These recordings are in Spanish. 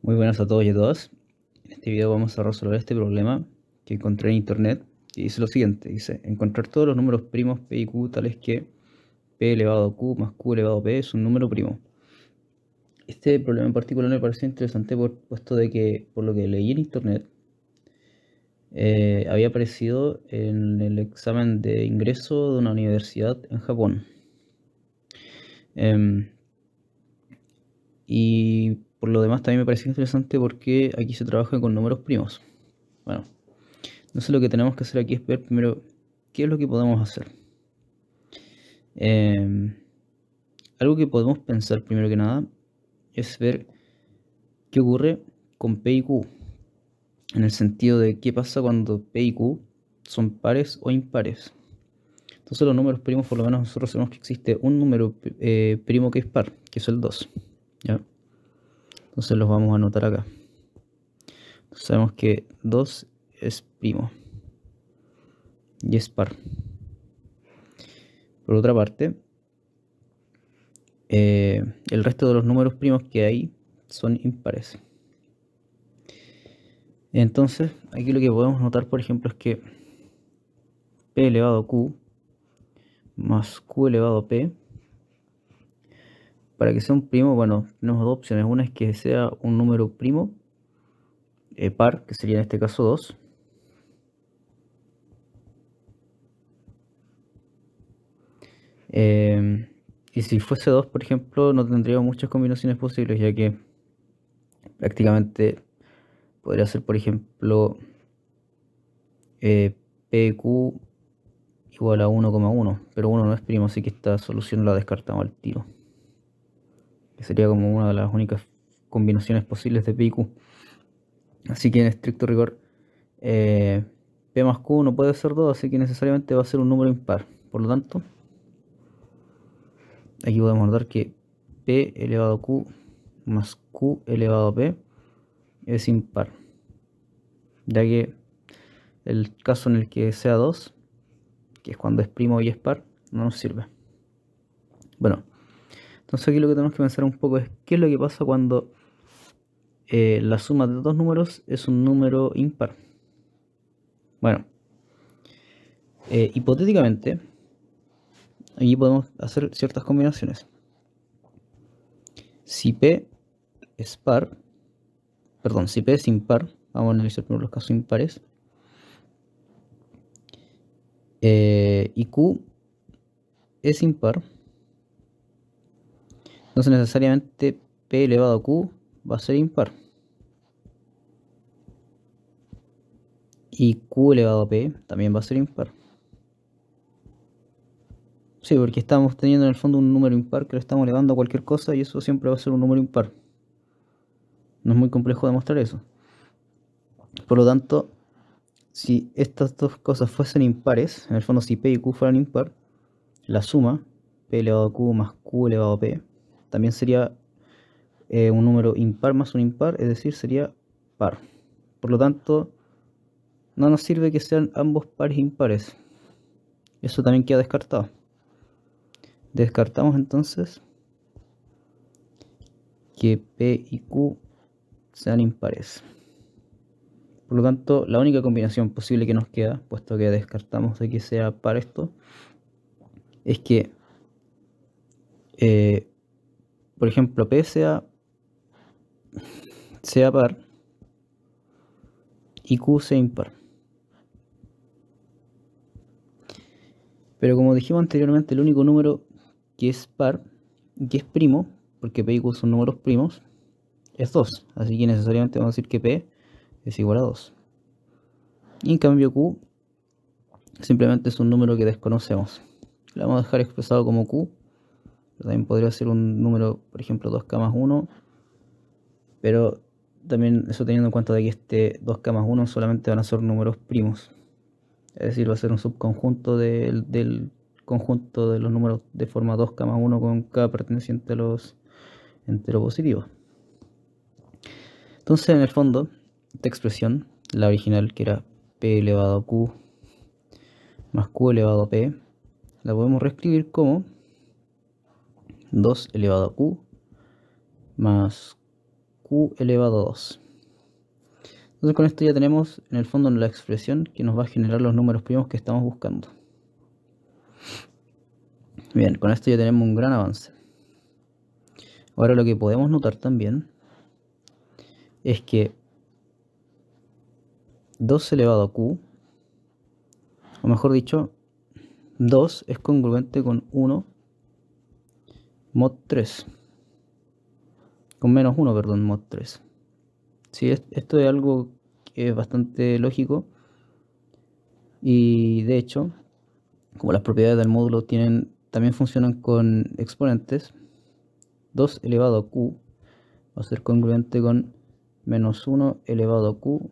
Muy buenas a todos y a todas. En este video vamos a resolver este problema que encontré en internet y dice lo siguiente. Dice, encontrar todos los números primos p y q tales que p elevado a q más q elevado a p es un número primo. Este problema en particular me pareció interesante puesto de que, por lo que leí en internet, había aparecido en el examen de ingreso de una universidad en Japón. Y por lo demás también me pareció interesante porque aquí se trabaja con números primos. Bueno, entonces lo que tenemos que hacer aquí es ver primero qué es lo que podemos hacer. Algo que podemos pensar primero que nada es ver qué ocurre con P y Q, en el sentido de qué pasa cuando P y Q son pares o impares. Entonces los números primos, por lo menos nosotros sabemos que existe un número primo que es par, que es el 2. ¿Ya? Entonces los vamos a anotar acá. Entonces sabemos que 2 es primo y es par. Por otra parte, el resto de los números primos que hay son impares. Entonces, aquí lo que podemos notar, por ejemplo, es que p elevado a q más q elevado a p, para que sea un primo, bueno, tenemos dos opciones. Una es que sea un número primo par, que sería en este caso 2. Y si fuese 2, por ejemplo, no tendríamos muchas combinaciones posibles, ya que prácticamente podría ser, por ejemplo, pq igual a 1,1, pero 1 no es primo, así que esta solución la descartamos al tiro, que sería como una de las únicas combinaciones posibles de p y q. Así que en estricto rigor, p más q no puede ser 2, así que necesariamente va a ser un número impar. Por lo tanto, aquí podemos notar que p elevado a q más q elevado a p es impar, ya que el caso en el que sea 2, que es cuando es primo y es par, no nos sirve. Bueno, entonces aquí lo que tenemos que pensar un poco es qué es lo que pasa cuando la suma de dos números es un número impar. Bueno, hipotéticamente, aquí podemos hacer ciertas combinaciones. Si p es par, perdón, si p es impar, vamos a analizar primero los casos impares, y q es impar, entonces necesariamente p elevado a q va a ser impar. Y q elevado a p también va a ser impar. Sí, porque estamos teniendo en el fondo un número impar que lo estamos elevando a cualquier cosa y eso siempre va a ser un número impar. No es muy complejo demostrar eso. Por lo tanto, si estas dos cosas fuesen impares, en el fondo si p y q fueran impar, la suma p elevado a q más q elevado a p también sería un número impar más un impar, es decir, sería par. Por lo tanto, no nos sirve que sean ambos pares impares. Eso también queda descartado. Descartamos entonces que p y q sean impares. Por lo tanto, la única combinación posible que nos queda, puesto que descartamos de que sea par esto, es que, por ejemplo, p sea par y q sea impar. Pero como dijimos anteriormente, el único número que es par y que es primo, porque p y q son números primos, es 2. Así que necesariamente vamos a decir que p es igual a 2. Y en cambio q simplemente es un número que desconocemos. Lo vamos a dejar expresado como q. Pero también podría ser un número, por ejemplo, 2k más 1. Pero también eso teniendo en cuenta de que este 2k más 1 solamente van a ser números primos. Es decir, va a ser un subconjunto del conjunto de los números de forma 2k más 1 con k perteneciente a los enteros positivos. Entonces, en el fondo, esta expresión, la original que era p elevado a q más q elevado a p, la podemos reescribir como 2 elevado a q más q elevado a 2. Entonces con esto ya tenemos en el fondo la expresión que nos va a generar los números primos que estamos buscando. Bien, con esto ya tenemos un gran avance. Ahora lo que podemos notar también es que 2 elevado a q, o mejor dicho, 2 es congruente con 1 mod 3. Con menos 1, perdón, mod 3. Sí, esto es algo que es bastante lógico. Y de hecho, como las propiedades del módulo también funcionan con exponentes, 2 elevado a q va a ser congruente con menos 1 elevado a q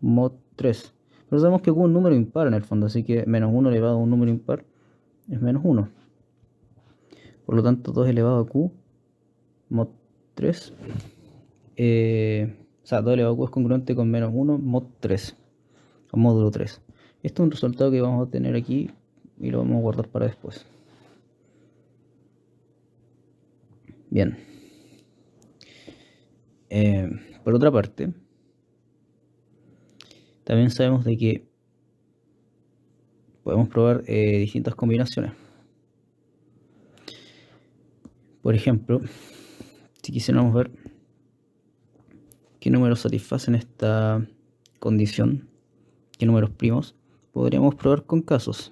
mod 3. Pero sabemos que q es un número impar en el fondo, así que menos 1 elevado a un número impar es menos 1. Por lo tanto, 2 elevado a q mod 3, o sea, 2 elevado a q es congruente con menos 1 mod 3, o módulo 3. Esto es un resultado que vamos a tener aquí y lo vamos a guardar para después. Bien. Por otra parte, también sabemos de que podemos probar distintas combinaciones. Por ejemplo, si quisiéramos ver qué números satisfacen esta condición, qué números primos, podríamos probar con casos.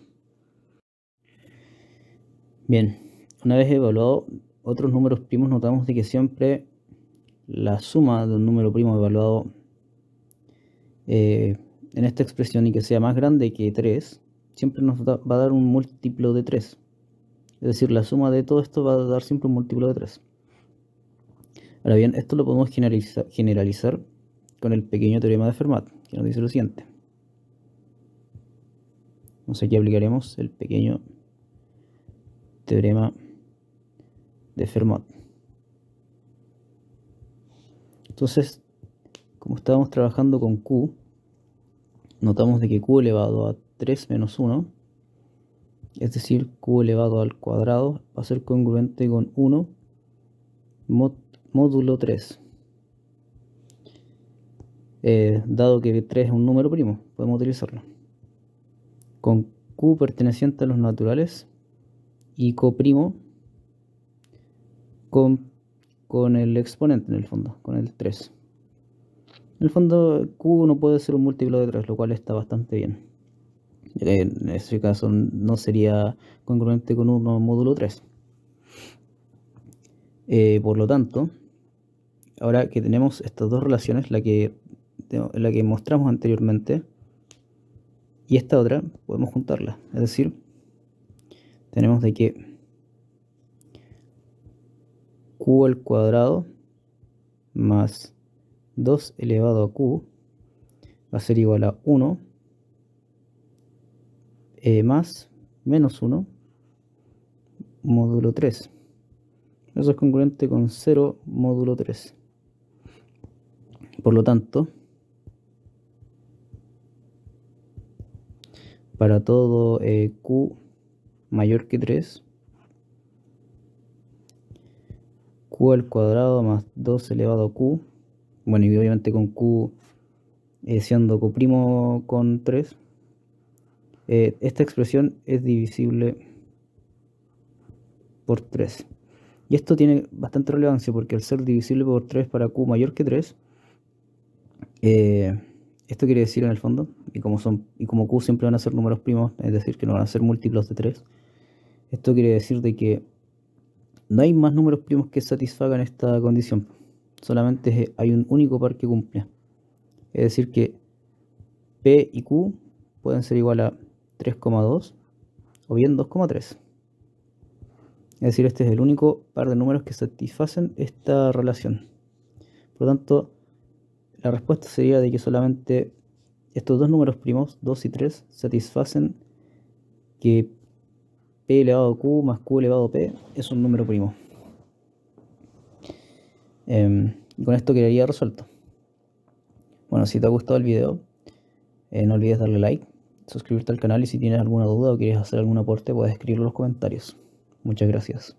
Bien, una vez evaluado otros números primos, notamos de que siempre la suma de un número primo evaluado en esta expresión y que sea más grande que 3, siempre nos va a dar un múltiplo de 3. Es decir, la suma de todo esto va a dar siempre un múltiplo de 3. Ahora bien, esto lo podemos generalizar con el pequeño teorema de Fermat, que nos dice lo siguiente. Entonces aquí aplicaremos el pequeño teorema de Fermat. Entonces, como estábamos trabajando con q, notamos de que q elevado a 3 menos 1, es decir, q elevado al cuadrado, va a ser congruente con 1 módulo 3. Dado que 3 es un número primo, podemos utilizarlo. Con q perteneciente a los naturales y coprimo con el exponente en el fondo, con el 3. En el fondo q no puede ser un múltiplo de 3, lo cual está bastante bien. En ese caso no sería congruente con 1 módulo 3. Por lo tanto, ahora que tenemos estas dos relaciones, la que mostramos anteriormente y esta otra, podemos juntarlas. Es decir, tenemos de que q al cuadrado más 2 elevado a q va a ser igual a 1 más menos 1 módulo 3. Eso es congruente con 0 módulo 3. Por lo tanto, para todo q mayor que 3, q al cuadrado más 2 elevado a q, bueno, y obviamente con q siendo coprimo con 3, esta expresión es divisible por 3. Y esto tiene bastante relevancia porque al ser divisible por 3 para q mayor que 3, esto quiere decir en el fondo, y como q siempre van a ser números primos, es decir, que no van a ser múltiplos de 3, esto quiere decir de que no hay más números primos que satisfagan esta condición. Solamente hay un único par que cumple. Es decir que p y q pueden ser igual a 3,2 o bien 2,3. Es decir, este es el único par de números que satisfacen esta relación. Por lo tanto, la respuesta sería de que solamente estos dos números primos, 2 y 3, satisfacen que p elevado a q más q elevado a p es un número primo. Y con esto quedaría resuelto. Bueno, si te ha gustado el video, no olvides darle like, suscribirte al canal y si tienes alguna duda o quieres hacer algún aporte puedes escribirlo en los comentarios. Muchas gracias.